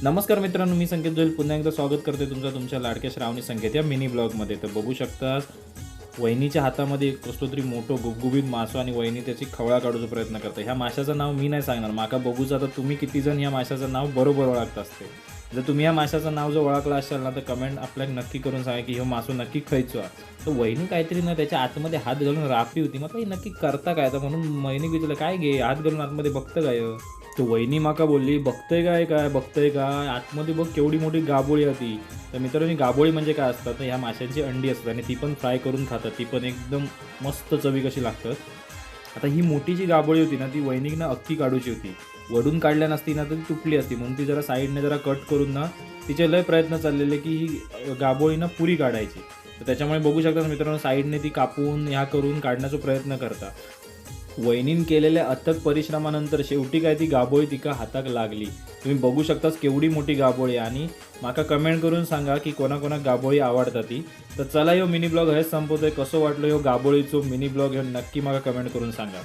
नमस्कार मित्रांनो, मी संकेत जोईल पुन्हा एकदा स्वागत करते तुमच्या लाडक्या श्रावणी संकेत या मिनी ब्लॉगमध्ये. तर बघू शकता वहिनीच्या हातामध्ये कसलो तरी मोठं गुबगुबीत मासो आणि वहिनी त्याची खवळा काढूचा प्रयत्न करते. ह्या माशाचं नाव मी नाही सांगणार, माका बघूच आता तुम्ही किती जण ह्या माशाचं नाव बरोबर ओळखत असते. जर तुम्ही ह्या माशाचं नाव जर ओळखलं असाल ना तर कमेंट आपल्याला नक्की करून सांगा की हे मासो नक्की खायचो. तर वहिनी काहीतरी ना त्याच्या आतमध्ये हात घालून रापी होती, मग ही नक्की करता काय. तर म्हणून वहिनी विचारलं काय घे हात घालून आतमध्ये बघतं काय. तर वहिनी माका बोलली बघतंय काय आतमध्ये बघ केवढी मोठी गाबोळी होती. तर मित्रांनो, गाबोळी म्हणजे काय असतात तर ह्या माशांची अंडी असतात आणि ती पण फ्राय करून खातात. ती पण एकदम मस्त चवी कशी लागतात. आता ही मोठी जी गाबोळी होती ना ती वहिनीनं अख्खी काढूची होती. वडून काढल्या नसती ना तर ती तुटली असती, म्हणून ती जरा साईडने जरा कट करून ना तिचे लय प्रयत्न चाललेले की ही गाबोळी ना पुरी काढायची. तर त्याच्यामुळे बघू शकता मित्रांनो, साईडने ती कापून ह्या करून काढण्याचा प्रयत्न करता. वहिनीन केलेल्या अथक परिश्रमानंतर शेवटी काय ती गाबोळी तिका हाताक लागली. तुम्ही बघू शकताच केवढी मोठी गाबोळी. आणि माका कमेंट करून सांगा की कोणाकोणाक गाबोळी आवडता ती. तर चला ह्यो मिनी ब्लॉग हेच संपवतोय. कसं वाटलं ह्यो गाबोळीचो मिनी ब्लॉग हे नक्की माका कमेंट करून सांगा.